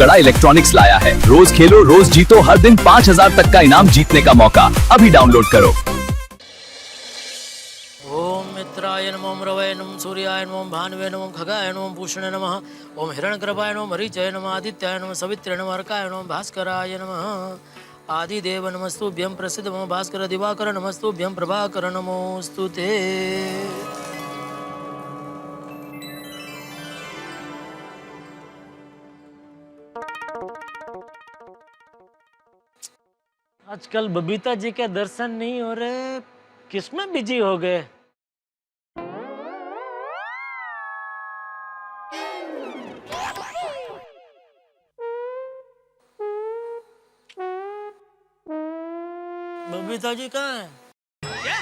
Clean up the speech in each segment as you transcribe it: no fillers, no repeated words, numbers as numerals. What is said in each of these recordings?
कड़ा इलेक्ट्रॉनिक्स लाया है। रोज खेलो रोज जीतो, हर दिन 5,000 तक का इनाम जीतने का मौका। अभी डाउनलोड करो। ओम मित्राय नमः, रवये नमः, सूर्याय नमः, भानुवे नमः, खगाय नमः, पूषणे नमः, ओम हिरण्यगर्भाय नमः, मरीचय नमः, आदित्याय नमः, सवित्रे नमः, अर्काय नमः, भास्कराय नमः, आदिदेव नमस्तुभ्यं, प्रसिद्ध मम भास्कर दिवाकर नमस्तुभ्यं, प्रभाकर नमोस्तुते। आजकल बबीता जी के दर्शन नहीं हो रहे, किसमें बिजी हो गए? बबीता जी कहाँ है? क्या?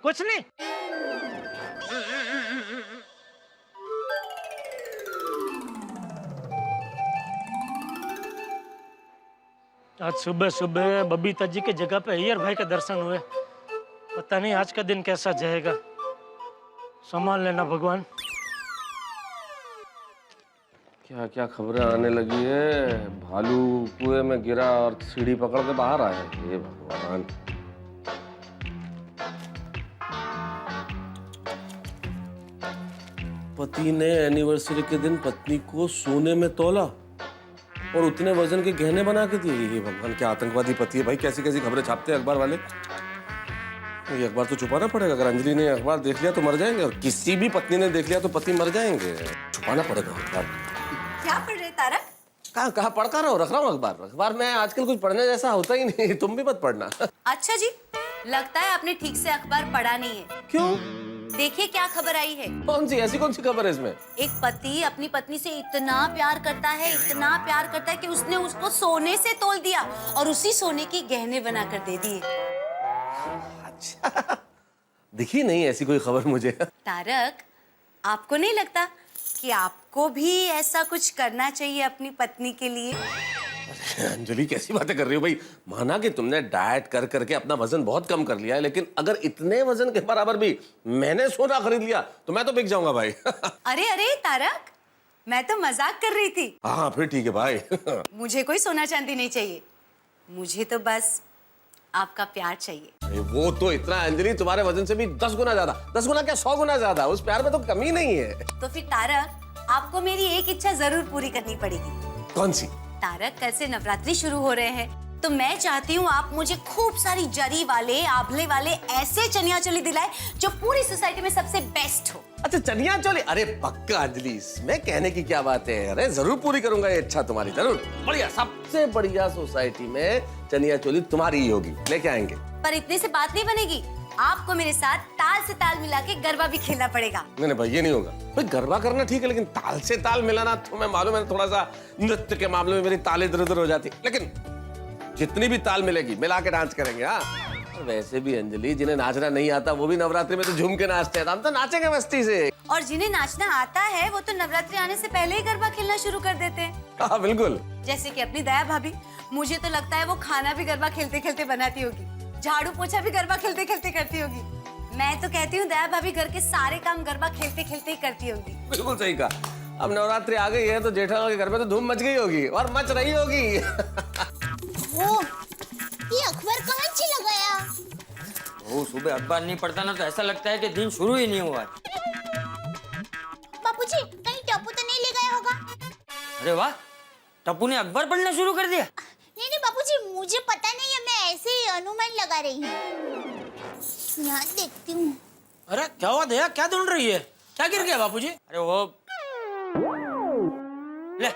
कुछ नहीं। आज सुबह सुबह बबीता जी की जगह पे अय्यर भाई के दर्शन हुए। पता नहीं आज का दिन कैसा जाएगा। संभाल लेना भगवान। क्या क्या खबरें आने लगी है। भालू कुएं में गिरा और सीढ़ी पकड़ के बाहर आया। हे भगवान। पति ने एनिवर्सरी के दिन पत्नी को सोने में तौला और उतने वजन के गहने बना के दिए। ये भगवान, क्या आतंकवादी पति है भाई। कैसी कैसी खबरें छापते हैं अखबार वाले। ये अखबार तो छुपाना पड़ेगा। अगर अंजलि ने अखबार देख लिया तो मर जाएंगे, और किसी भी पत्नी ने देख लिया तो पति मर जाएंगे। छुपाना पड़ेगा अखबार। क्या पढ़ रहे तारक? कहाँ पढ़ता रहो, रख रहा हूँ अखबार में आजकल कुछ पढ़ने जैसा होता ही नहीं। तुम भी मत पढ़ना। अच्छा जी, लगता है आपने ठीक से अखबार पढ़ा नहीं है। क्यों? देखिए क्या खबर आई है। कौन सी खबर है इसमें? एक पति अपनी पत्नी से इतना प्यार करता है कि उसने उसको सोने से तोल दिया और उसी सोने के गहने बनाकर दे दिए। अच्छा, दिखी नहीं ऐसी कोई खबर मुझे। तारक, आपको नहीं लगता कि आपको भी ऐसा कुछ करना चाहिए अपनी पत्नी के लिए? अंजलि, कैसी बातें कर रही हो भाई। माना कि तुमने डाइट कर करके अपना वजन बहुत कम कर लिया है, लेकिन अगर इतने वजन के बराबर भी मैंने सोना खरीद लिया तो मैं तो बिक जाऊंगा भाई। अरे तारक, मैं तो मजाक कर रही थी। हाँ फिर ठीक है भाई। मुझे कोई सोना चांदी नहीं चाहिए, मुझे तो बस आपका प्यार चाहिए। वो तो इतना अंजलि, तुम्हारे वजन से भी 10 गुना ज्यादा। 10 गुना क्या, 100 गुना ज्यादा। उस प्यार में तो कमी नहीं है। तो फिर तारक, आपको मेरी एक इच्छा जरूर पूरी करनी पड़ेगी। कौन सी? तारक, कल से नवरात्रि शुरू हो रहे हैं, तो मैं चाहती हूँ आप मुझे खूब सारी जरी वाले, आभले वाले ऐसे चनिया चोली दिलाए जो पूरी सोसाइटी में सबसे बेस्ट हो। अच्छा, चनिया चोली। अरे पक्का अंजलि, इसमें कहने की क्या बात है। अरे जरूर पूरी करूंगा ये इच्छा तुम्हारी, जरूर। बढ़िया, सबसे बढ़िया सोसाइटी में चनिया चोली तुम्हारी ही होगी। लेके आएंगे। पर इतने से बात नहीं बनेगी, आपको मेरे साथ ताल से ताल मिला के गरबा भी खेलना पड़ेगा। नहीं भाई, ये नहीं होगा भाई। गरबा करना ठीक है, लेकिन ताल से ताल मिलाना, तो मैं मालूम है थोड़ा सा नृत्य के मामले में मेरी ताल इधर उधर हो जाती, लेकिन जितनी भी ताल मिलेगी मिला के डांस करेंगे। हाँ, वैसे भी अंजलि, जिन्हें नाचना नहीं आता वो भी नवरात्रि में तो झूम के नाचते हैं। हम तो नाचेंगे मस्ती से। और जिन्हें नाचना आता है वो तो नवरात्रि आने से पहले ही गरबा खेलना शुरू कर देते हैं। हाँ बिल्कुल। जैसे कि अपनी दया भाभी, मुझे तो लगता है वो खाना भी गरबा खेलते खेलते बनाती होगी, झाड़ू पोछा भी गरबा खेलते खेलते करती होगी। मैं तो कहती हूँ दया भाभी घर के सारे काम गरबा खेलते खेलते ही करती होगी। बिल्कुल सही कहा। अब नवरात्रि आ गई है तो जेठालाल के घर में तो धूम मच गई होगी और मच रही होगी। ओ, ये अखबार कहाँ से लगाया? वो सुबह अखबार नहीं पढ़ता ना तो ऐसा लगता है कि दिन शुरू ही नहीं हुआ है। बापूजी, कहीं टप्पू तो नहीं ले गया होगा? अरे वाह, टप्पू ने अखबार पढ़ना शुरू कर दिया। नहीं बापूजी, मुझे पता नहीं है, मैं ऐसे ही अनुमान लगा रही हूँ। यहाँ देखती हूँ। अरे क्या हुआ दया, क्या ढूंढ रही है? क्या गिर गया बापूजी? अरे वो ले,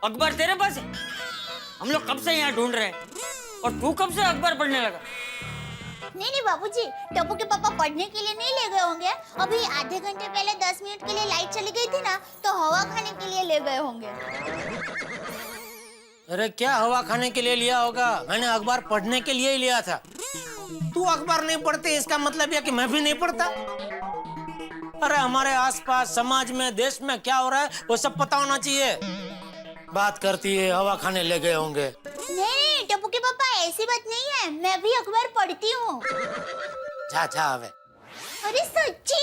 अखबार तेरे पास है? हम लोग कब से यहाँ ढूंढ रहे हैं और तू कब से अखबार पढ़ने लगा? नहीं बापूजी, टप्पू के पापा पढ़ने के लिए नहीं ले गए होंगे। अभी आधे घंटे पहले 10 मिनट के लिए लाइट चली गई थी ना, तो हवा खाने के लिए ले गए होंगे। अरे क्या हवा खाने के लिए लिया होगा? मैंने अखबार पढ़ने के लिए ही लिया था। तू अखबार नहीं पढ़ते इसका मतलब यह कि मैं भी नहीं पढ़ता। अरे हमारे आसपास समाज में देश में क्या हो रहा है वो सब पता होना चाहिए। बात करती है हवा खाने ले गए होंगे। नहीं टप्पू के पापा, ऐसी बात नहीं है, मैं भी अखबार पढ़ती हूँ। जा हवे। अरे सच्ची?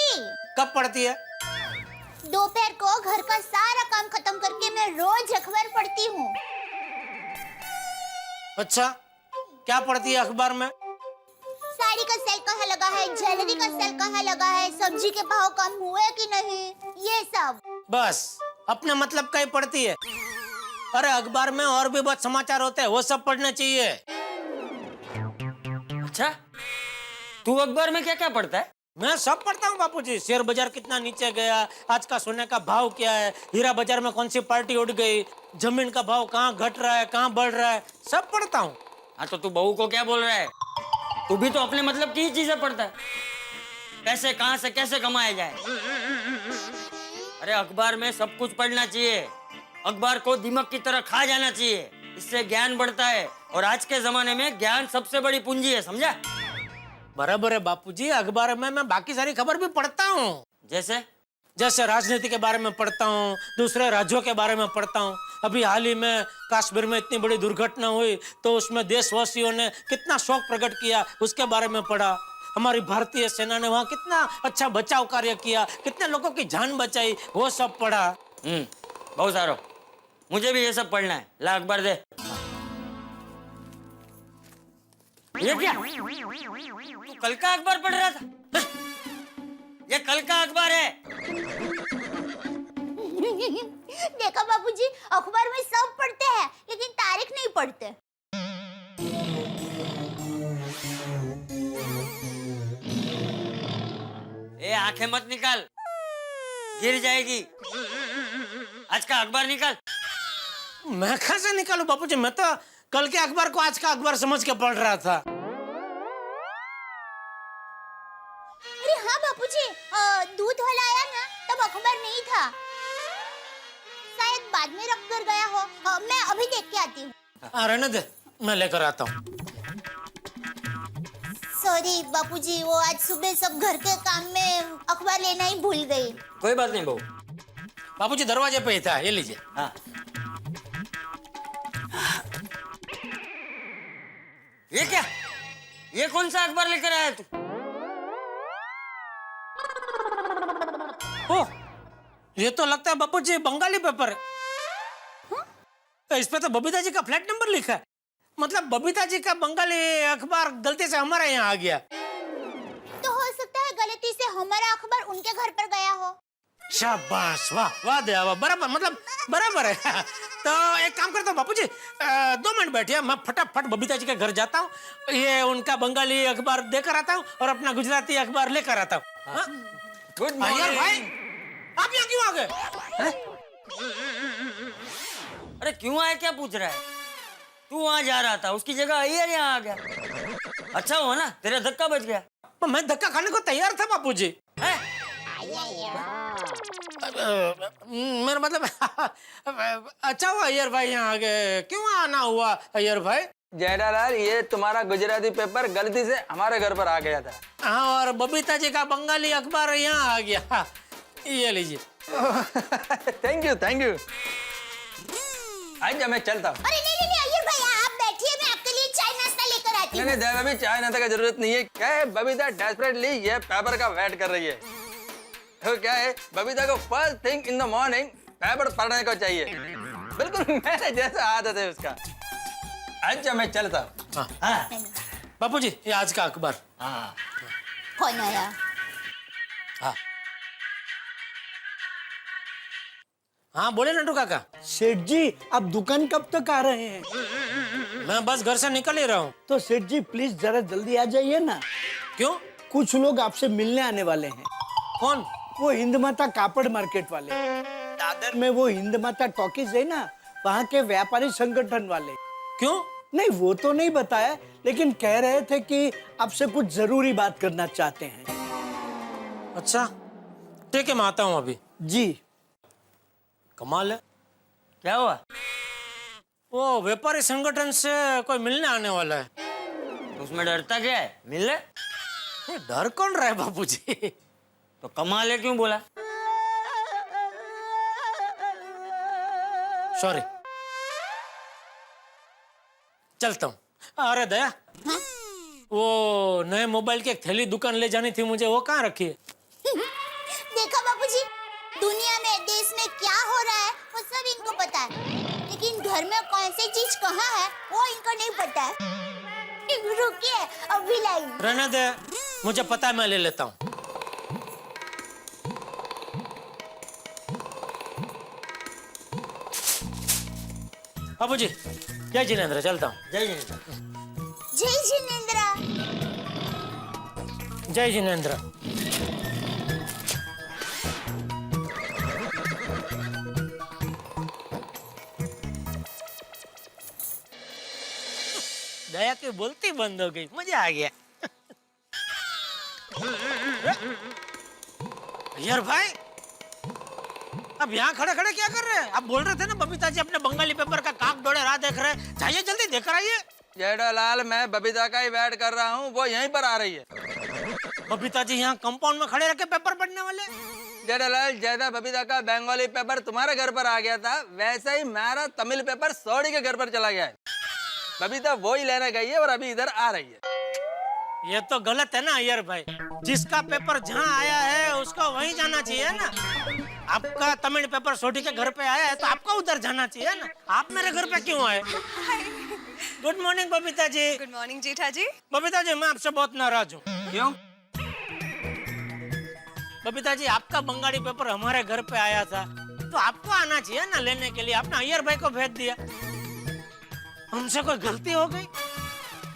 कब पढ़ती है? दोपहर को घर का सारा काम खत्म करके मैं रोज अखबार पढ़ती हूँ। अच्छा, क्या पढ़ती है अखबार में? साड़ी का सेल कहाँ लगा है, ज्वेलरी का सेल कहाँ लगा है, सब्जी के भाव कम हुए कि नहीं, ये सब। बस अपने मतलब का ही पढ़ती है। अरे अखबार में और भी बहुत समाचार होते हैं, वो सब पढ़ना चाहिए। अच्छा, तू अखबार में क्या क्या पढ़ता है? मैं सब पढ़ता हूँ बापूजी। शेयर बाजार कितना नीचे गया, आज का सोने का भाव क्या है, हीरा बाजार में कौन सी पार्टी उड़ गई, जमीन का भाव कहाँ घट रहा है, कहाँ बढ़ रहा है, सब पढ़ता हूँ। हाँ तो तू बहू को क्या बोल रहा है? तू भी तो अपने मतलब की ही चीजें पढ़ता है। पैसे कहाँ से कैसे कमाए जाए। अरे अखबार में सब कुछ पढ़ना चाहिए। अखबार को दिमाग की तरह खा जाना चाहिए, इससे ज्ञान बढ़ता है। और आज के जमाने में ज्ञान सबसे बड़ी पूंजी है, समझा? बराबर है बापूजी। अखबार में मैं बाकी सारी खबर भी पढ़ता हूँ। जैसे राजनीति के बारे में पढ़ता हूँ, दूसरे राज्यों के बारे में पढ़ता हूँ। अभी हाल ही में कश्मीर में इतनी बड़ी दुर्घटना हुई तो उसमें देशवासियों ने कितना शोक प्रकट किया, उसके बारे में पढ़ा। हमारी भारतीय सेना ने वहाँ कितना अच्छा बचाव कार्य किया, कितने लोगों की जान बचाई, वो सब पढ़ा। बहुत सारो। मुझे भी ये सब पढ़ना है। ला अखबार दे। ये क्या? तू कल का अखबार पढ़ रहा था? ये कल का अखबार है। देखा बाबूजी, अखबार में सब पढ़ते हैं लेकिन तारीख नहीं पढ़ते। ए आंखें मत निकाल, गिर जाएगी। आज का अखबार निकाल। मैं कहाँ से निकालूं बापूजी? मैं तो कल के अखबार को आज का अखबार समझ के पढ़ रहा था। अरे हाँ बापूजी, दूध वाला आया ना तब अखबार नहीं था, शायद बाद में रख कर गया हो। मैं अभी देख के आती हूँ। रहने दे, मैं लेकर आता हूँ। सॉरी बापूजी, वो आज सुबह सब घर के काम में अखबार लेना ही भूल गई। कोई बात नहीं बहू। बापूजी दरवाजे पे ही था, ये लीजिए। हाँ। ये क्या? ये कौन सा अखबार लेकर आया तू? ओ, ये तो लगता है बापूजी बंगाली पेपर है। इस पे तो बबीता जी का फ्लैट नंबर लिखा है। मतलब बबीता जी का बंगाली अखबार गलती से हमारे यहाँ आ गया। तो हो सकता है गलती से हमारा अखबार उनके घर पर गया हो। शाबाश, वाह वाह दया वाह, बराबर, मतलब बराबर है। तो एक काम करता हूँ बापूजी, 2 मिनट बैठिए, मैं फटाफट बबीता जी के घर जाता हूँ, ये उनका बंगाली अखबार देकर आता हूँ और अपना गुजराती अखबार लेकर आता हूँ। गुड यार भाई, आप यहाँ क्यों आ गए? अरे क्यों आया, क्या पूछ रहा है? तू वहां जा रहा था, उसकी जगह अय्यर यहाँ आ गया। अच्छा हुआ ना, तेरा धक्का बच गया। मैं धक्का खाने को तैयार था बापूजी। मेरा मतलब अच्छा हुआ अय्यर भाई यहाँ आ गए। क्यों आना हुआ अय्यर भाई? जेठालाल, ये तुम्हारा गुजराती पेपर गलती से हमारे घर पर आ गया था। हाँ, और बबीता जी का बंगाली अखबार यहाँ आ गया। ये लीजिए। Thank you, thank you. आज मैं चलता हूँ। अरे नहीं नहीं अय्यर भाई, आप बैठिए, मैं आपके लिए चाय नाश्ता लेकर आती हूँ। नहीं नहीं, अभी चाय नाश्ता का जरूरत नहीं है। क्या है, बबीता डेस्परेटली ये पेपर का वेट कर रही है। तो क्या है, बबीता को first thing in the morning paper पढ़ने को चाहिए। बिल्कुल मेरे जैसा आदत है उसका। अच्छा मैं चलता हूँ। हाँ। बापूजी, ये आज का अखबार। हाँ। कौन आया? हाँ हाँ, बोले नटू काका। सेठ जी, आप दुकान कब तक आ रहे हैं? मैं बस घर से निकल ही रहा हूँ। तो सेठ जी प्लीज जरा जल्दी आ जाइए ना। क्यों? कुछ लोग आपसे मिलने आने वाले हैं। कौन? वो हिंद माता कापड़ मार्केट वाले, दादर में वो हिंद माता टॉकीज है ना, वहाँ के व्यापारी संगठन वाले। क्यों? नहीं वो तो नहीं बताया, लेकिन कह रहे थे कि आपसे कुछ जरूरी बात करना चाहते हैं। अच्छा ठीक है, मैं आता हूँ अभी। जी। कमाल है। क्या हुआ? वो व्यापारी संगठन से कोई मिलने आने वाला है। तो उसमें डरता क्या है? मिल ले। ये डर कौन रहा है बापूजी? तो कमाल है क्यों बोला? सॉरी, चलता हूँ। अरे दया, वो नए मोबाइल की एक थैली दुकान ले जानी थी मुझे, वो कहाँ रखी है? देखा बाबूजी, दुनिया में देश में क्या हो रहा है वो सब इनको पता है, लेकिन घर में कौन सी चीज कहाँ है वो इनको नहीं पता है। रुकिए अभी लाई। रहने दे, मुझे पता है, मैं ले लेता हूँ। बाबूजी, जय जिनेंद्र, चलता हूँ। जय जिनेंद्र। जय जिनेंद्र। जय जिनेंद्र। दया की बोलती बंद हो गई, मजा आ गया। यार भाई, अब यहाँ खड़े खड़े क्या कर रहे हैं? आप बोल रहे थे ना बबीता जी अपने बंगाली पेपर का काक डोळे राह देख रहे हैं। जाइए जल्दी देख कर आइए। जेठालाल, मैं बबीता का ही वेट कर रहा हूँ, वो यहीं पर आ रही है। बबीता जी यहाँ कंपाउंड में खड़े रह के पेपर पढ़ने वाले? जेठालाल, जैसा बबीता का बंगाली पेपर तुम्हारे घर पर आ गया था, वैसे ही मेरा तमिल पेपर सौड़ी के घर पर चला गया है। बबीता वो ही लेने गई है और अभी इधर आ रही है। ये तो गलत है ना अय्यर भाई, जिसका पेपर जहाँ आया है उसको वहीं जाना चाहिए ना। आपका तमिल पेपर सोटी के घर पे आया है तो आपको उधर जाना चाहिए ना। आप मेरे घर पे क्यों आए? Good morning Babita ji. Good morning जेठा जी। बबीता जी, मैं आपसे बहुत नाराज हूँ। क्यों? बबीता जी, आपका बंगाली पेपर हमारे घर पे आया था तो आपको आना चाहिए ना लेने के लिए। आपने अय्यर भाई को भेज दिया। हमसे कोई गलती हो गई?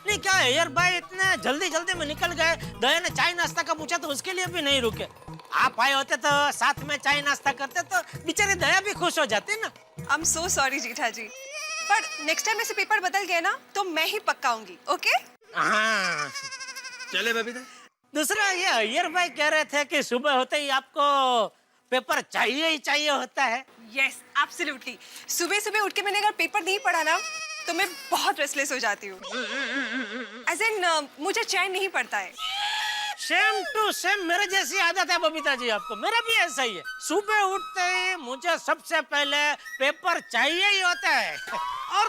नहीं, क्या अय्यर भाई इतने जल्दी जल्दी में निकल गए? दया ने चाय नाश्ता का पूछा तो उसके लिए भी नहीं रुके। आप आए होते तो साथ में चाय नाश्ता करते तो बेचारी दया भी खुश हो जाती ना। आई एम सो सॉरी जेठा जी, पर नेक्स्ट टाइम ऐसे पेपर बदल गए ना तो मैं ही पक्का आऊंगी। ओके? हाँ, चले बबीता। दूसरा ये अय्यर भाई कह रहे थे कि सुबह होते ही आपको पेपर चाहिए ही चाहिए होता है। Yes, absolutely. सुबह सुबह उठ के मैंने अगर पेपर नहीं पढ़ा ना तो मैं बहुत रेस्टलेस हो जाती हूँ। एज इन मुझे चैन नहीं पड़ता है। सेम टू सेम मेरे जैसी आदत है बबीता जी आपको। मेरा भी ऐसा ही है। सुबह उठते ही मुझे सबसे पहले पेपर चाहिए ही होता है और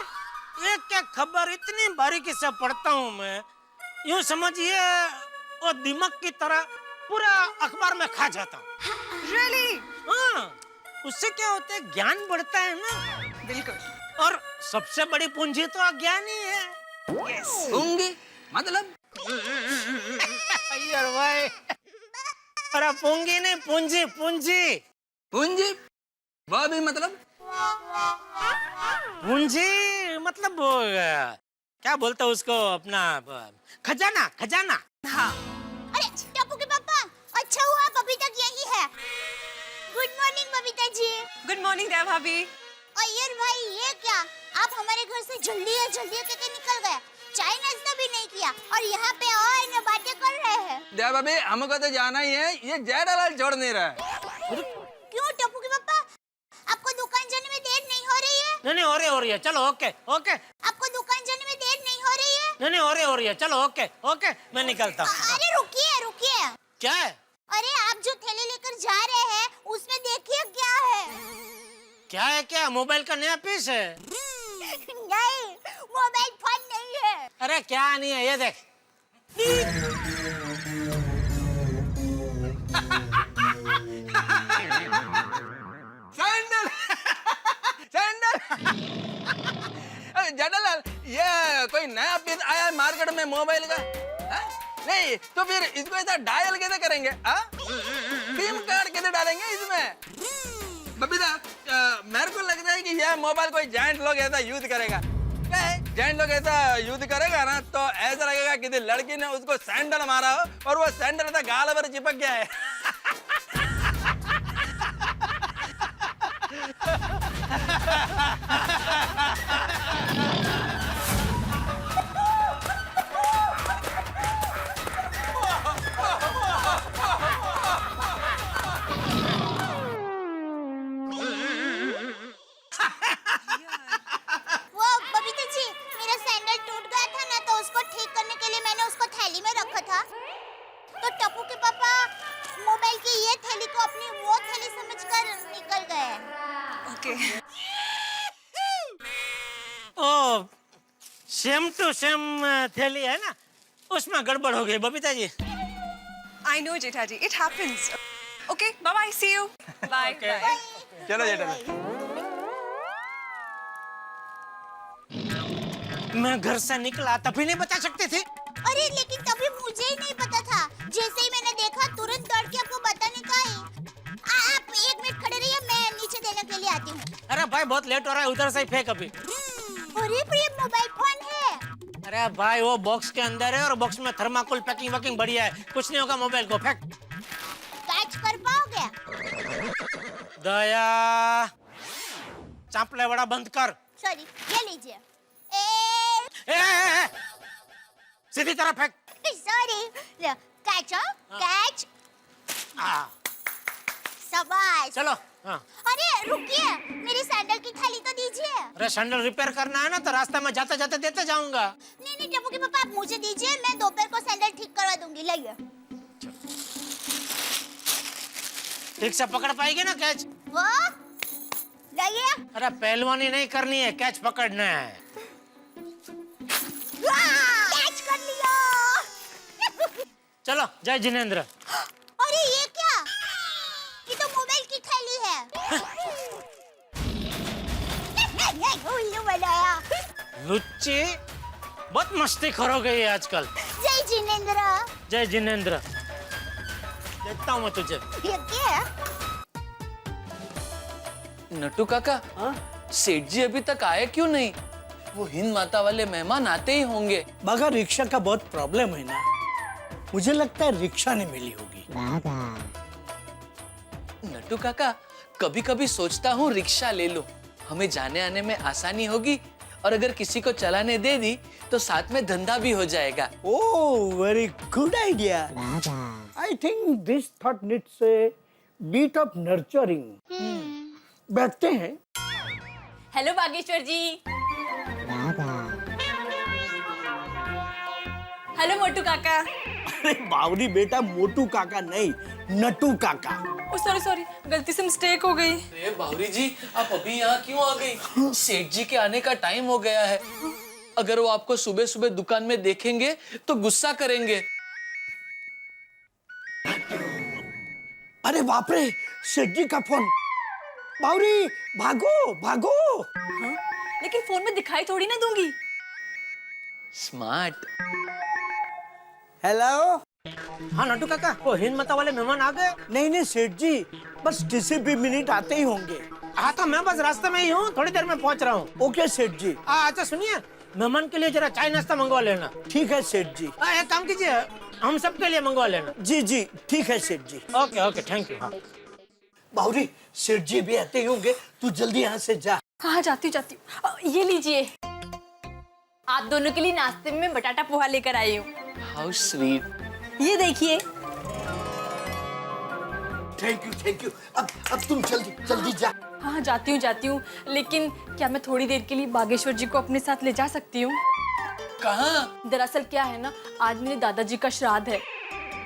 एक एक खबर इतनी बारीकी से पढ़ता हूँ मैं, यूं समझिए वो दिमाग की तरह पूरा अखबार में खा जाता हूँ। रियली? हाँ, उससे क्या होता है, ज्ञान बढ़ता है ना। बिल्कुल। और सबसे बड़ी पूंजी तो अज्ञान ही है। यस। होंगे मतलब? अय्यर भाई, अरे पूंगी नहीं, पूंजी पूंजी पूंजी? वो भी मतलब? पूंजी मतलब वो क्या बोलते हैं उसको, अपना खजाना। खजाना। हाँ। अरे टप्पू के पापा, अच्छा हुआ बबीता यही है। Good morning Babita ji. Good morning दया भाभी। अय्यर भाई, ये क्या, आप हमारे घर से जल्दी करके निकल गए, चाय नाश्ता भी नहीं किया और यहाँ पे और बातें कर रहे हैं। दया भाभी, हमको तो जाना ही है, ये जेठालाल छोड़ नहीं रहा है। क्यों टप्पू के पापा, आपको दुकान जाने में देर नहीं हो रही है? नहीं हो रही है। चलो ओके ओके। आपको दुकान जाने में देर नहीं हो रही है? नहीं हो रही है। चलो ओके ओके, मैं निकलता हूँ। अरे रुकिए। क्या है? अरे आप जो थैली लेकर जा रहे हैं उसमें देखिए क्या है। क्या मोबाइल का नया पीस है? नहीं, मोबाइल फोन नहीं है। अरे क्या नहीं है, ये देख। सैंडल। सैंडल। जेठालाल, ये कोई नया पीस आया है मार्केट में मोबाइल का? नहीं तो फिर इसको ऐसा डायल कैसे करेंगे? सिम कार्ड कैसे डालेंगे इसमें? बबीता, मेरे को लगता है कि यह मोबाइल कोई जाइंट लोग ऐसा यूज करेगा। क्या है, जाइंट लोग ऐसा यूज करेगा ना तो ऐसा लगेगा कि लड़की ने उसको सैंडल मारा हो और वो सैंडल ऐसा गाल पर चिपक गया है। सेम टू सेम थैली है ना, उसमें गड़बड़ हो गई Babita ji. I know Jetha ji, it happens. Okay bye bye, see you bye bye. चलो जेठा। मैं घर से निकला तभी नहीं बता सकते थे? अरे लेकिन तभी मुझे ही नहीं पता था। जैसे ही मैंने देखा तुरंत दौड़ के आपको बताने का है। आप 1 मिनट खड़े रहिए, मैं नीचे देने के लिए आती हूँ। अरे भाई बहुत लेट हो रहा है, उधर से ही फेंक अभी। अरे प्रिय मोबाइल फोन है। अरे भाई वो बॉक्स के अंदर है और बॉक्स में थर्माकोल पैकिंग वैकिंग बढ़िया है, कुछ नहीं होगा, मोबाइल को फेंक। कैच कर पाओगे? दया चापले बड़ा बंद कर। सॉरी, ये लीजिए। सीधी तरह फेंक। Sorry, catch catch. शाबाश। चलो। हाँ। अरे रुकिए, मेरी सैंडल की थैली तो दीजिए। अरे सैंडल रिपेयर करना है ना, तो रास्ता में जाते जाते देते जाऊंगा। नहीं नहीं टप्पू के पापा, आप मुझे दीजिए, मैं दोपहर को सैंडल ठीक करवा दूंगी। लाइए। ठीक से पकड़ पाएगी ना कैच? वो लाइए। अरे पहलवानी नहीं करनी है, कैच पकड़ना है। कैच कर लिया। चलो जय जिनेंद्र। अरे ये क्या? ये तो मोबाइल की थैली है। उल्लू बनाया। लुच्ची बहुत मस्ती खो गई है आजकल। जय जिनेंद्र। जय जिनेंद्र। देखता हूँ मैं तुझे। ये क्या है? नट्टू काका, सेठ जी अभी तक आए क्यों नहीं? वो हिंद माता वाले मेहमान आते ही होंगे। मगर रिक्शा का बहुत प्रॉब्लम है ना, मुझे लगता है रिक्शा नहीं मिली होगी। नट्टू काका, कभी कभी सोचता हूँ रिक्शा ले लो, हमें जाने आने में आसानी होगी, और अगर किसी को चलाने दे दी तो साथ में धंधा भी हो जाएगा। Oh, very good idea. I think this thought needs a bit of nurturing. बैठते हैं। हेलो बागेश्वर जी। हेलो मोटू काका। अरे बावरी बेटा, मोटू काका नहीं, नटू काका। ओ सॉरी सॉरी, गलती से मिस्टेक हो गई। अरे बावरी जी, आप अभी यहाँ क्यों आ गई? सेठ जी के आने का टाइम हो गया है। अगर वो आपको सुबह सुबह दुकान में देखेंगे तो गुस्सा करेंगे। अरे बाप रे, सेठ जी का फोन। बावरी भागो भागो। लेकिन फोन में दिखाई थोड़ी ना दूंगी। स्मार्ट। हेलो। हाँ नट्टू काका, वो हिंद माता वाले मेहमान आ गए? नहीं नहीं सेठ जी, बस किसी भी मिनट आते ही होंगे। हाँ तो मैं बस रास्ते में ही हूँ, थोड़ी देर में पहुँच रहा हूँ। ओके सेठ जी। अच्छा सुनिए, मेहमान के लिए जरा चाय नाश्ता मंगवा लेना। ठीक है सेठ जी। एक काम कीजिए, हम सब के लिए मंगवा लेना। जी जी ठीक है Seth ji. Okay okay, thank you. Bawri, Seth ji भी आते ही होंगे, तू जल्दी यहाँ से जा। हाँ जाती हूँ। ये लीजिए, आप दोनों के लिए नाश्ते में बटाटा पोहा लेकर आई हूँ। How sweet. ये देखिए। Thank you. अब तुम जल्दी जल्दी जा। हाँ जाती हूँ, लेकिन क्या मैं थोड़ी देर के लिए बागेश्वर जी को अपने साथ ले जा सकती हूँ? कहाँ? दरअसल क्या है ना, आज मेरे दादाजी का श्राद्ध है,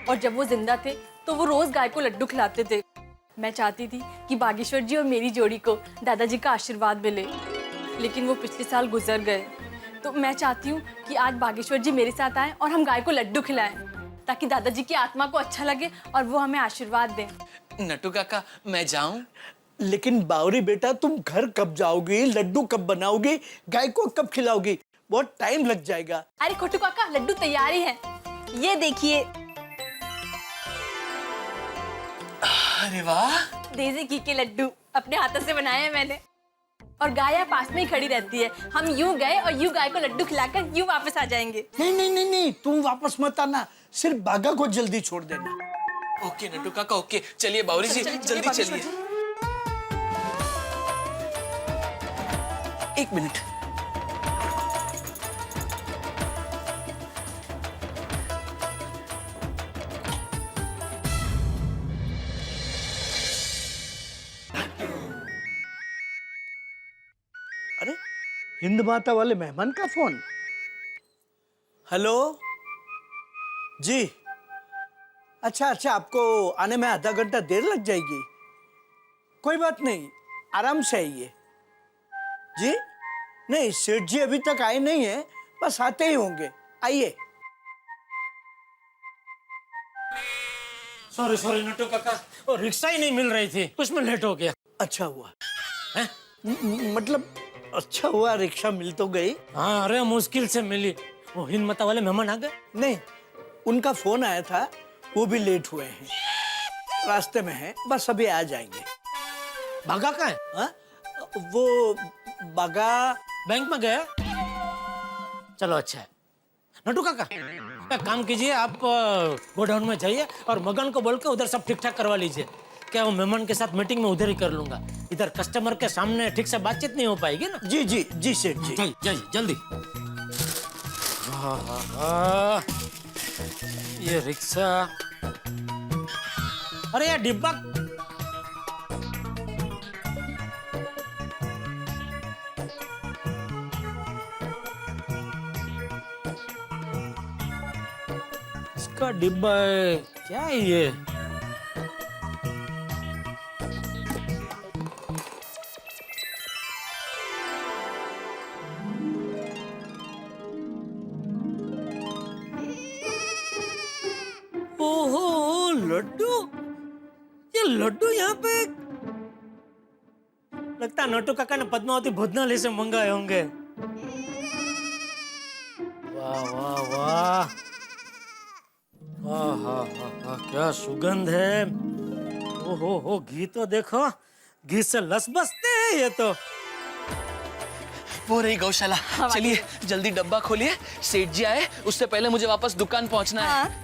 और जब वो जिंदा थे तो वो रोज गाय को लड्डू खिलाते थे। मैं चाहती थी कि बागेश्वर जी और मेरी जोड़ी को दादाजी का आशीर्वाद मिले, लेकिन वो पिछले साल गुजर गए। तो मैं चाहती हूँ कि आज बागेश्वर जी मेरे साथ आए और हम गाय को लड्डू खिलाएं, ताकि दादाजी की आत्मा को अच्छा लगे और वो हमें आशीर्वाद दें। नट्टू काका, मैं जाऊं? लेकिन बावरी बेटा, तुम घर कब जाओगी, लड्डू कब बनाओगी, गाय को कब खिलाओगी? बहुत टाइम लग जाएगा। अरे खोटू काका, लड्डू तैयार ही है, ये देखिए। अरे वाह, देसी घी के लड्डू अपने हाथों से बनाए हैं मैंने, और गाय पास में ही खड़ी रहती है। हम यूं गए और यूं गाय को लड्डू खिलाकर यूं वापस आ जाएंगे। नहीं, तुम वापस मत आना, सिर्फ बागा को जल्दी छोड़ देना। ओके नट्टू काका, ओके। चलिए बावरी जी, जल्दी चलिए। एक मिनट। अरे, हिंद माता वाले मेहमान का फोन। हेलो जी। अच्छा, आपको आने में आधा घंटा देर लग जाएगी। कोई बात नहीं, आराम से आइए। जी नहीं, सेठ जी अभी तक आए नहीं है, बस आते ही होंगे। आइए। सॉरी सॉरी नट्टू काका, वो रिक्शा ही नहीं मिल रही थी, उसमें लेट हो गया। अच्छा हुआ। हैं? मतलब अच्छा हुआ रिक्शा मिल तो गई। हाँ अरे मुश्किल से मिली। वो हिंदमता वाले मेहमान आ गए। नहीं, उनका फोन आया था, वो भी लेट हुए हैं, रास्ते में हैं, बस अभी आ जाएंगे। भागा कहाँ है? हाँ? वो बागा बैंक में गया। चलो अच्छा है। नट्टू काका एक काम कीजिए, आप गोडाउन में जाइए और मगन को बोल के उधर सब ठीक ठाक करवा लीजिए। क्या वो मेहमान के साथ मीटिंग में उधर ही कर लूंगा, इधर कस्टमर के सामने ठीक से बातचीत नहीं हो पाएगी ना। जी जी जी सेठ जी। जाइए जाइए जल्दी। हाँ, ये रिक्शा, अरे ये डिब्बा, इसका डिब्बा है क्या है ये? ओहो लड्डू, ये लड्डू यहाँ पे लगता है नट्टू काका ने पद्मावती भोजनालय से मंगाए होंगे। वाह वाह वाह, हाँ, क्या सुगंध है। ओहो घी तो देखो, घी से लस बसते हैं ये तो। वो रही गौशाला। चलिए जल्दी डब्बा खोलिए, सेठ जी आए उससे पहले मुझे वापस दुकान पहुंचना है।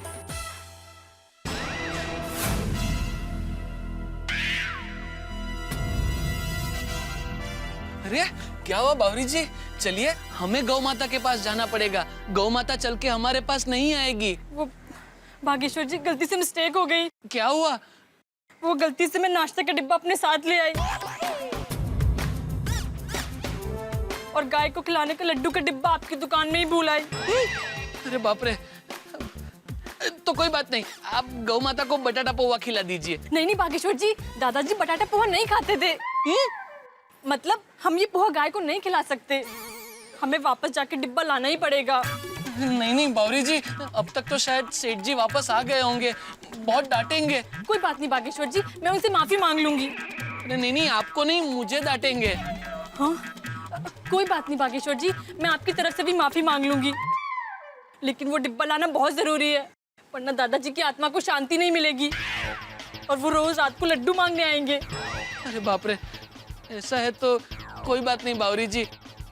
अरे क्या हुआ बावरी जी? चलिए हमें गौ माता के पास जाना पड़ेगा, गौ माता चल के हमारे पास नहीं आएगी। वो बागेश्वर जी गलती से मिस्टेक हो गई। क्या हुआ? वो गलती से मैं नाश्ते का डिब्बा अपने साथ ले आई और गाय को खिलाने का लड्डू का डिब्बा आपकी दुकान में ही भूल आई। अरे बाप रे, तो कोई बात नहीं, आप गौ माता को बटाटा पोहा खिला दीजिए। नहीं बागेश्वर जी, दादाजी बटाटा पोहा नहीं खाते थे। मतलब हम ये पोहा गाय को नहीं खिला सकते, हमें वापस जाके डिब्बा लाना ही पड़ेगा। नहीं बावरी जी, अब तक तो शायद सेठ जी वापस आ गए होंगे, बहुत डांटेंगे। कोई बात नहीं बागेश्वर जी, मैं उनसे माफी मांग लूंगी। नहीं आपको नहीं, मुझे डांटेंगे। हाँ कोई बात नहीं बागेश्वर जी, मैं आपकी तरफ से भी माफी मांग लूंगी, लेकिन वो डिब्बा लाना बहुत जरूरी है, वरना दादाजी की आत्मा को शांति नहीं मिलेगी और वो रोज रात को लड्डू मांगने आएंगे। अरे बाप रे, ऐसा है तो कोई बात नहीं बावरी जी,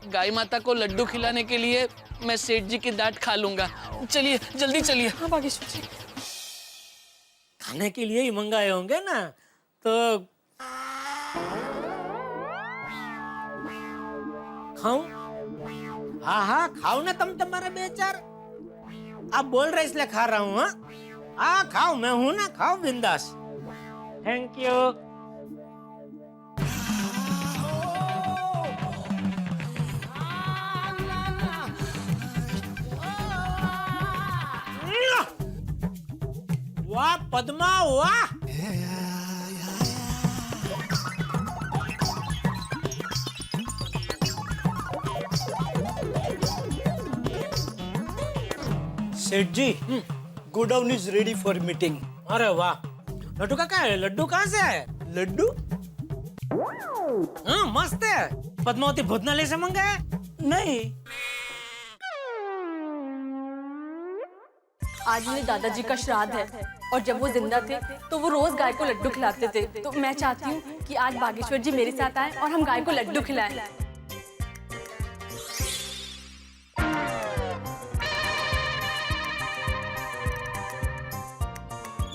गाय माता को लड्डू खिलाने के लिए मैं सेठ जी की डांट खा लूंगा। चलिए जल्दी चलिए। हाँ बागेश्वर जी। खाने के लिए ही मंगाए होंगे ना, तो खाऊं? हाँ खाओ ना तुम, तुम्हारे बेचार। आप बोल रहे इसलिए खा रहा हूँ। हाँ खाओ, मैं हूं ना, खाओ बिंदास। Thank you. वाह पद्मा वाह, Seth ji, godown is ready for meeting. अरे वाह, लड्डू काका लड्डू कहाँ से है? लड्डू? हाँ मस्त है, पद्मावती भोजनालय से मंगाया? नहीं, आज मेरे दादाजी का श्राद्ध है और जब वो जिंदा थे तो वो रोज गाय को लड्डू खिलाते थे, तो मैं चाहती हूँ कि आज बागेश्वर जी मेरे साथ आए और हम गाय को लड्डू खिलाएं।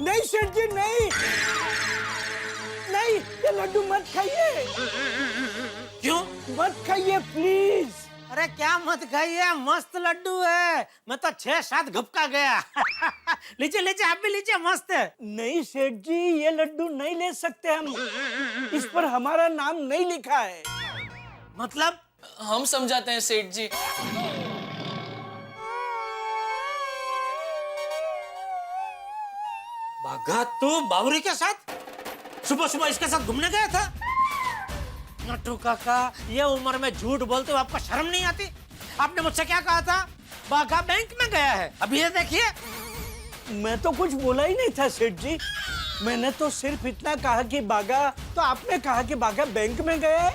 नहीं सेठ जी नहीं, नहीं ये लड्डू मत खाइए। क्यों? मत खाइए प्लीज। अरे क्या मत खाइए, मस्त लड्डू है, मैं तो 6-7 घपका गया। लीजिए लीजिए, आप भी लीजिए, मस्त है। नहीं सेठ जी, ये लड्डू नहीं ले सकते हम, इस पर हमारा नाम नहीं लिखा है। मतलब? हम समझाते हैं सेठ जी। भागा तू बावरी के साथ? सुबह सुबह इसके साथ घूमने गया था? नट्टू काका, ये उम्र में झूठ बोलते हो, आपको शर्म नहीं आती? आपने मुझसे क्या कहा था? बागा बैंक में गया है, अभी ये देखिए। मैं तो कुछ बोला ही नहीं था सेठ जी। मैंने तो सिर्फ इतना कहा कि बागा, तो आपने कहा कि बागा बैंक में गए।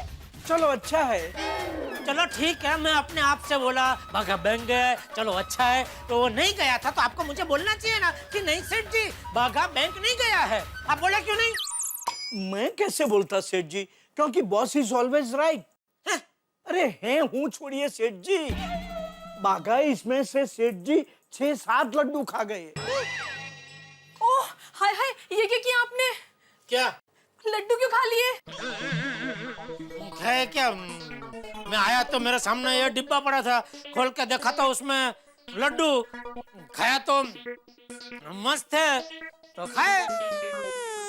चलो अच्छा है। चलो ठीक है, मैं अपने आप से बोला बागा बैंक गए, चलो अच्छा है। तो वो नहीं गया था तो आपको मुझे बोलना चाहिए ना कि नहीं सेठ जी, बागा बैंक नहीं गया है। आप बोला क्यों नहीं? मैं कैसे बोलता सेठ जी, क्योंकि बॉस इज ऑलवेज राइट। अरे हैं हूँ, छोड़िए सेठ जी। बागा इसमें से सेठ जी 6-7 लड्डू खा गए। ओह हाय हाय, ये क्या किया आपने? क्या लड्डू क्यों खा लिए? है क्या? मैं आया तो मेरे सामने ये डिब्बा पड़ा था, खोल के देखा तो उसमें लड्डू, खाया तो मस्त है तो खाए।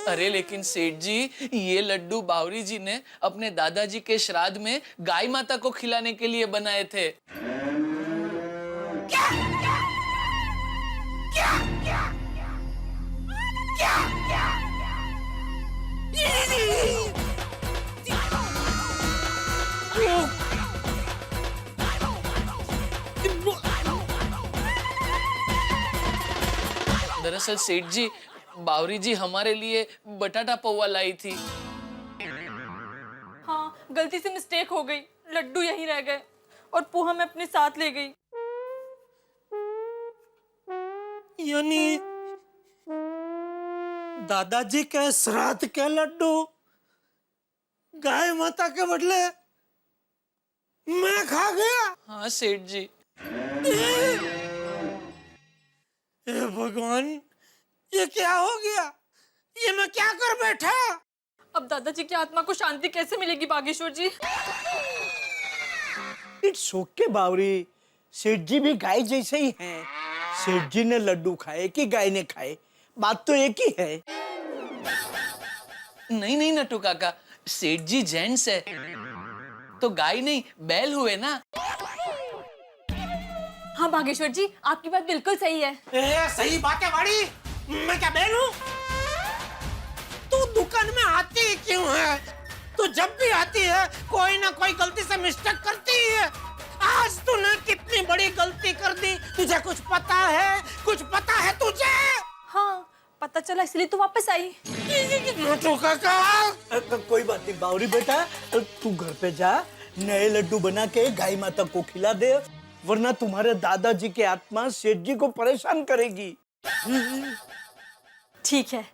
अरे लेकिन सेठ जी, ये लड्डू बावरी जी ने अपने दादाजी के श्राद्ध में गाय माता को खिलाने के लिए बनाए थे। दरअसल सेठ जी, बावरी जी हमारे लिए बटाटा पौवा लाई थी। हाँ, गलती से मिस्टेक हो गई, लड्डू यहीं रह गए और पोहा मैं अपने साथ ले गई। यानी दादाजी के श्राद्ध के लड्डू गाय माता के बदले मैं खा गया। हाँ सेठ जी। हे भगवान, ये क्या हो गया? ये मैं क्या कर बैठा? अब दादाजी की आत्मा को शांति कैसे मिलेगी बागेश्वर जी? इट्स ओके बावरी, सेठ जी भी गाय जैसे ही हैं। सेठ जी ने लड्डू खाए कि गाय ने खाए, बात तो एक ही है। नहीं नहीं नट्टू काका, सेठ जी जेंट्स है तो गाय नहीं बैल हुए ना। हाँ बागेश्वर जी, आपकी बात बिल्कुल सही है। सही बात है वाड़ी, मैं क्या बैल हूँ? तू दुकान में आती क्यों है? तू जब भी आती है कोई ना कोई गलती से मिस्टेक करती है। आज तूने कितनी बड़ी गलती कर दी, तुझे कुछ पता है? कुछ पता है तुझे? हाँ पता चला, इसलिए तो वापस आई। नोटू काका, कोई बात नहीं बावरी बेटा, तू घर पे जा, नए लड्डू बना के गाय माता को खिला दे, वरना तुम्हारे दादाजी की आत्मा सेठ जी को परेशान करेगी। ठीक है,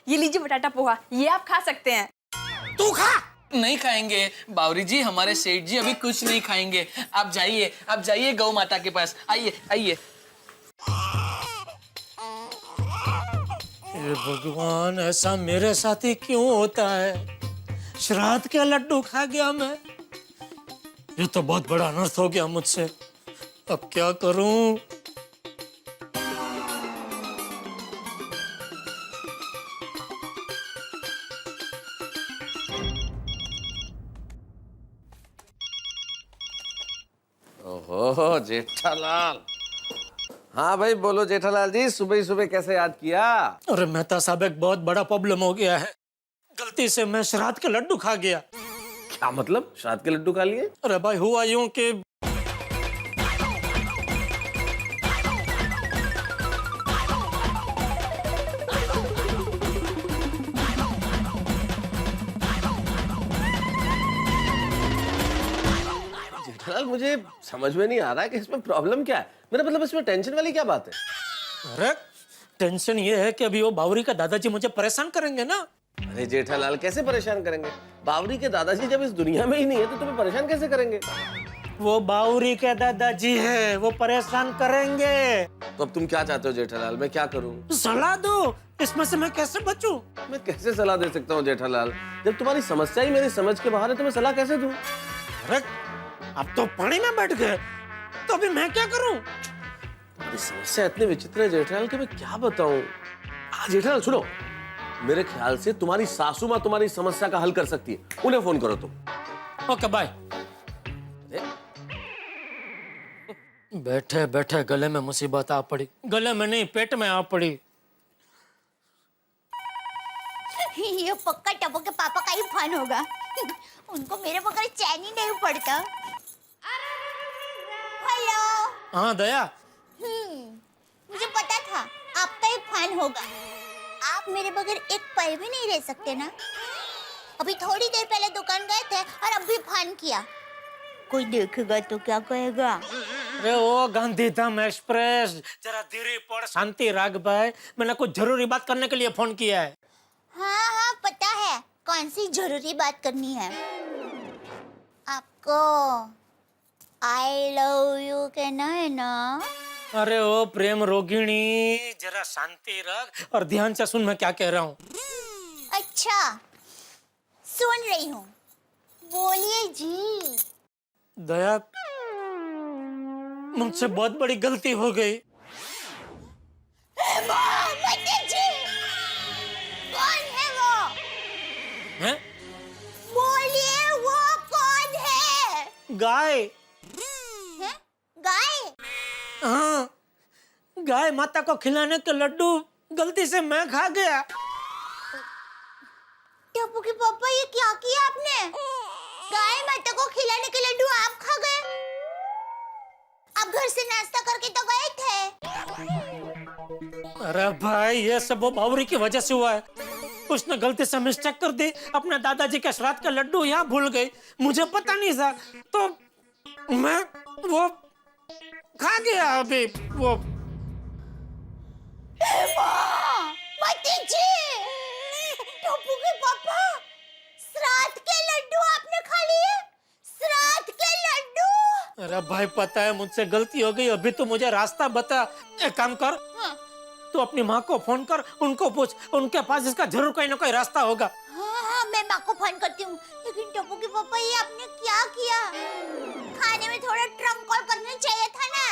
ये लीजिए बटाटा पोहा, ये आप खा सकते हैं। तू खा। नहीं खाएंगे बावरी जी, हमारे सेठ जी अभी कुछ नहीं खाएंगे। आप जाइए गौ माता के पास। आइए आइए। हे भगवान, ऐसा मेरे साथ ही क्यों होता है? श्राद्ध के लड्डू खा गया मैं। ये तो बहुत बड़ा अनर्थ हो गया मुझसे। अब क्या करूं? ओहो जेठालाल। हाँ भाई बोलो जेठालाल जी, सुबह ही सुबह कैसे याद किया? अरे मेहता साहब, एक बहुत बड़ा प्रॉब्लम हो गया है। गलती से मैं श्राद्ध के लड्डू खा गया। क्या मतलब, श्राद्ध के लड्डू खा लिए? अरे भाई, हुआ यूं कि जेठालाल मुझे समझ में नहीं आ रहा है कि इसमें प्रॉब्लम क्या है। मेरा मतलब इसमें टेंशन वाली क्या बात है? अरे टेंशन ये है कि अभी वो बावरी का दादाजी मुझे परेशान करेंगे ना। अरे जेठालाल कैसे परेशान करेंगे? बावरी के दादाजी जब इस दुनिया में ही नहीं है तो तुम्हें परेशान कैसे करेंगे? वो बावरी के दादाजी है, वो परेशान करेंगे। तो अब तुम क्या चाहते हो जेठालाल, मैं क्या करूं? सलाह दो, इसमें से मैं कैसे बचूं? मैं कैसे सलाह दे सकता हूँ जेठालाल, जब तुम्हारी समस्या ही मेरी समझ के बाहर है तो मैं सलाह कैसे दूं? अरे अब तो पानी में बैठ गए, तो अभी मैं क्या करूं? तुम्हारी समस्या इतनी विचित्र है जेठालाल कि मैं क्या बताऊं। जेठालाल सुनो, मेरे ख्याल से तुम्हारी सासू माँ तुम्हारी समस्या का हल कर सकती है, उन्हें फोन करो तुम। Okay bye. बैठे बैठे गले में मुसीबत आ पड़ी। गले में नहीं, पेट में आ पड़ी। ये पक्का टप्पू के पापा का ही फन होगा। उनको मेरे बगैर चैन ही नहीं पड़ता। हेलो। हाँ दया। मुझे पता था आपका ही फन होगा। आप आप मेरे बगैर एक पल भी नहीं रह सकते ना? अभी थोड़ी देर पहले दुकान गए थे और अब भी फोन किया। कोई देखेगा तो क्या कहेगा? अरे ओ गांधीधाम एक्सप्रेस, जरा धीरे पड़, शांति राग भाई। मैंने कुछ जरूरी बात करने के लिए फोन किया है। हाँ हाँ पता है कौन सी जरूरी बात करनी है। आपको आई लव यू कहना है ना? अरे ओ प्रेम रोगिणी, जरा शांति रख और ध्यान से सुन मैं क्या कह रहा हूँ। अच्छा सुन रही हूँ, बोलिए जी। दया, मुझसे बहुत बड़ी गलती हो गई। मती जी, कौन है वो? हैं? बोलिए वो कौन है? गाय। हैं? गाय? हाँ, गाय माता को खिलाने के लड्डू गलती से मैं खा गया। टप्पू के पापा ये क्या किया आपने? गाय माता को खिलाने के लड्डू आप खा गए? आप घर से नाश्ता करके तो गए थे। अरे भाई ये सब वो बावरी की वजह से हुआ है। उसने गलती से मिस्टेक कर दी, अपने दादाजी के श्राद्ध का लड्डू यहाँ भूल गई। मुझे पता नहीं था तो मैं वो खा गया। अभी वो मती जी, टप्पू के पापा श्राद्ध के लड्डू आपने खा लिए? श्राद्ध के लड्डू? अरे भाई पता है मुझसे गलती हो गई। अभी तो मुझे रास्ता बता। एक काम कर, हाँ। तू अपनी माँ को फोन कर, उनको पूछ, उनके पास इसका जरूर कोई ना कोई रास्ता होगा। हाँ हाँ मैं माँ को फोन करती हूँ। लेकिन टप्पू के पापा ये आपने क्या किया? खाने में थोड़ा ट्रंक कॉल करना चाहिए था ना।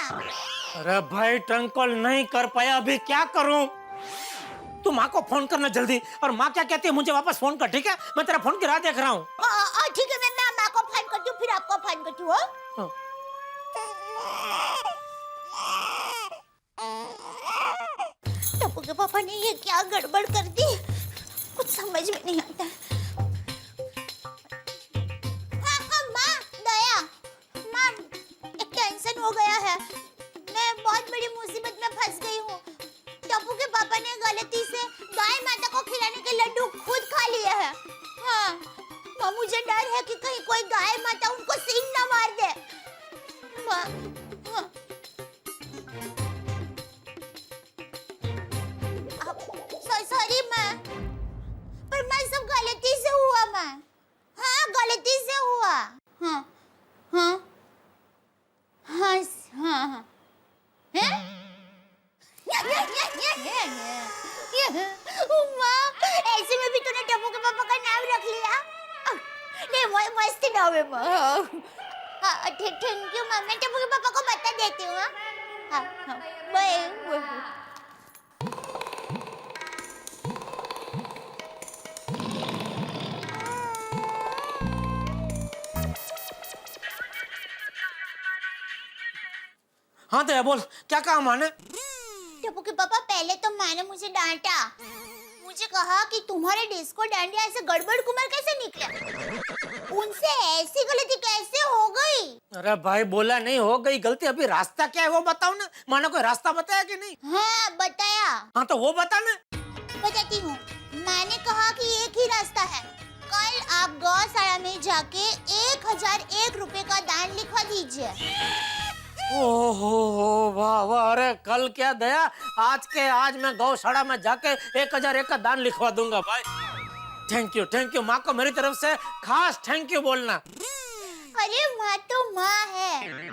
अरे भाई ट्रंक कॉल नहीं कर पाया, अभी क्या करूं? तू माँ को फोन करना जल्दी। और माँ क्या कहती है मुझे वापस फोन कर, ठीक है? मैं तेरा फोन की राह देख रहा हूँ। ठीक है मैं माँ को फोन करती हूँ, फिर आपको फोन करती हूँ। हाँ। टप्पू के पापा ने ये क्या गड़बड़ कर दी, कुछ समझ में नहीं आता। हाँ, माँ, दया, माँ, एक टेंशन हो गया है। मैं बहुत बड़ी मुसीबत में फंस गई हूँ। टप्पू के पापा ने गलती से गाय माता को खिलाने के लड्डू खुद खा लिए हैं। हाँ, माँ मुझे डर है कि कहीं कोई गाय माता उनको सींग ना मार दे। माँ, हाँ। सॉरी माँ, पर मैं सब गलती से हुआ माँ। हाँ गलती से हुआ। हाँ हाँ हाँ हाँ हाँ माँ, ऐसे में भी तूने टप्पू के पापा का नाम रख लिया? नहीं मस्त नाम है माँ। हाँ थैंक यू माँ, मैं टप्पू के पापा को बता देती हूँ। हाँ हाँ बाय। हाँ दया बोल, क्या कहा माँ ने? टप्पू के पापा पहले तो माँ ने मुझे डांटा। मुझे कहा कि तुम्हारे डिस्को डांडिया ऐसे गड़बड़ कुमर कैसे निकले? उनसे ऐसी गलती कैसे हो गई? अरे भाई बोला नहीं हो गई गलती, अभी रास्ता क्या है वो बताओ ना। माँ ने कोई रास्ता बताया कि नहीं? हाँ बताया। हाँ तो वो बता ना। बताती हूँ। माँ ने कहा कि एक ही रास्ता है। कल आप गौशाला में जाके 1001 रुपए का दान लिखवा दीजिए। ओहो वाह वाह। अरे कल क्या दया, आज के आज मैं गौशाला में जाके 1001 का दान लिखवा दूंगा भाई। Thank you. माँ को मेरी तरफ से खास थैंक यू बोलना। अरे माँ तो माँ है,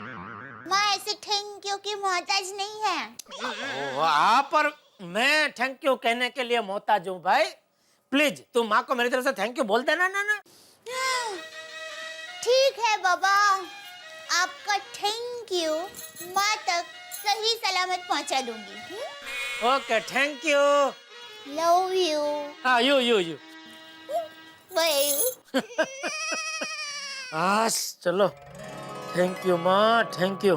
माँ ऐसे थैंक यू की मोहताज नहीं है। वाह, पर मैं थैंक यू कहने के लिए मोहताज हूँ भाई। प्लीज तू माँ को मेरी तरफ से थैंक यू बोल देना ना। ठीक है बाबा, आपका थैंक यू माँ तक सही सलामत पहुँचा दूंगी। Okay thank you. Love you. हाँ यू बाय। आस चलो, थैंक यू माँ, थैंक यू।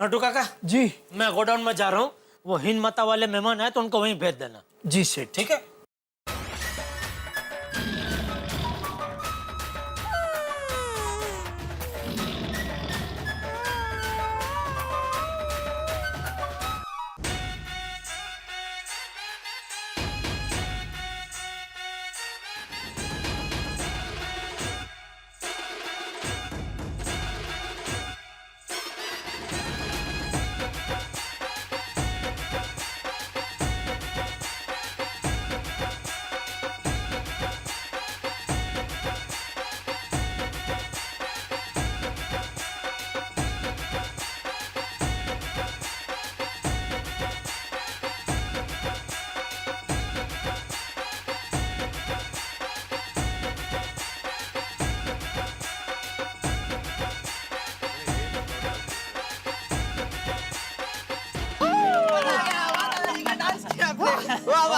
नटू काका जी मैं गोडाउन में जा रहा हूँ, वो हिंद माता वाले मेहमान आए तो उनको वहीं भेज देना। जी सेठ। ठीक है।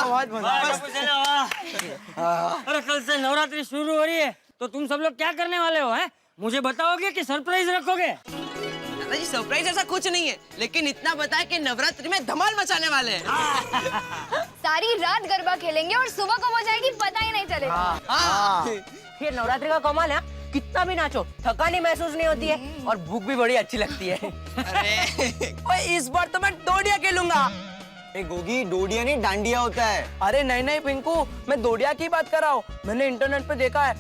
बहुत मजा वाह आया। टप्पू सेना वाह। अरे कल से नवरात्रि शुरू हो रही है तो तुम सब लोग क्या करने वाले हो हैं? मुझे बताओगे कि सरप्राइज रखोगे? दादाजी सरप्राइज ऐसा कुछ नहीं है, लेकिन इतना बताया कि नवरात्रि में धमाल मचाने वाले हैं। सारी रात गरबा खेलेंगे और सुबह कब हो जाएगी पता ही नहीं चलेगा। ये नवरात्रि का कमाल है, कितना भी नाचो थकान ही महसूस नहीं होती है और भूख भी बड़ी अच्छी लगती है। अरे इस बार तो मैं डोडिया खेलूंगा। गोगी डोडिया नहीं डांडिया होता है। अरे नहीं नहीं पिंकू, मैं डोडिया की बात कर रहा हूँ। मैंने इंटरनेट पे देखा है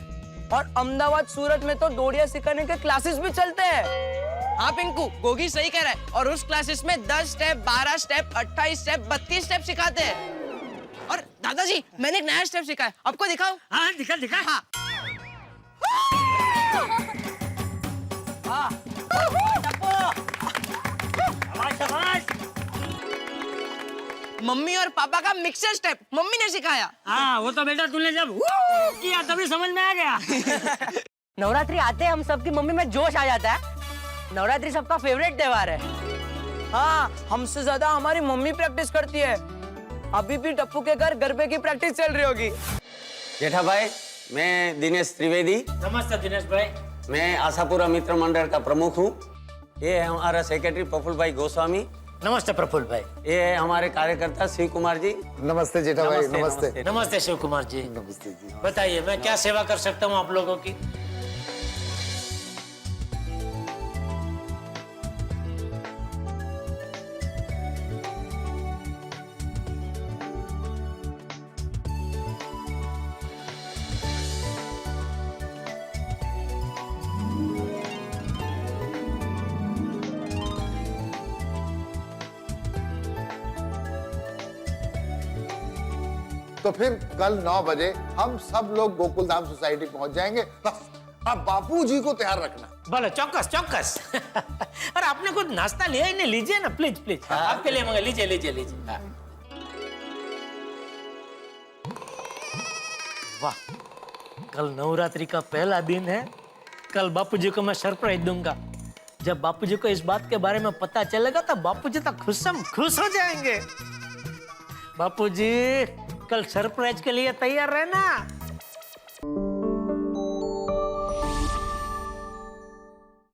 और अहमदाबाद सूरत में तो डोडिया सिखाने के क्लासेस भी चलते हैं। हाँ पिंकू, गोगी सही कह रहा है। और उस क्लासेस में 10 स्टेप, 12 स्टेप, 28 स्टेप, 32 स्टेप सिखाते हैं। और दादाजी मैंने एक नया स्टेप सीखा है, आपको दिखाऊं? हाँ दिखा दिखा। हाँ। शाबाश। मम्मी और पापा का मिक्सर स्टेप मम्मी ने सिखाया। हाँ वो तो बेटा तूने जब किया तभी समझ में आ गया। नवरात्रि आते हम सबकी मम्मी में जोश आ जाता है। नवरात्रि सबका फेवरेट त्योहार है। हाँ, हमसे ज्यादा हमारी मम्मी प्रैक्टिस करती है। अभी भी टप्पू के घर गरबे की प्रैक्टिस चल रही होगी। जेठा भाई, मैं दिनेश त्रिवेदी, नमस्ते दिनेश भाई। मैं आशापुरा मित्र मंडल का प्रमुख हूँ। ये है हमारा सेक्रेटरी प्रफुल्ल भाई गोस्वामी। नमस्ते प्रफुल्ल भाई। ये है हमारे कार्यकर्ता शिव कुमार जी। नमस्ते जेठा भाई, नमस्ते। नमस्ते शिव कुमार जी। नमस्ते जी। बताइए मैं क्या सेवा कर सकता हूँ आप लोगों की? तो फिर कल 9 बजे हम सब लोग गोकुल धाम सोसाइटी पहुंच जाएंगे। बस अब बापूजी को तैयार रखना। भले चौकस चौकस। अरे आपने कुछ नाश्ता लिया ही नहीं, लीजिए ना प्लीज प्लीज। आपके लिए मंगा, लीजिए लीजिए लीजिए। हाँ। वाह, कल नवरात्रि का पहला दिन है। कल बापूजी को मैं सरप्राइज दूंगा। जब बापूजी को इस बात के बारे में पता चलेगा तो बापूजी तो खुश हो जाएंगे। बापूजी कल सरप्राइज के लिए तैयार रहना।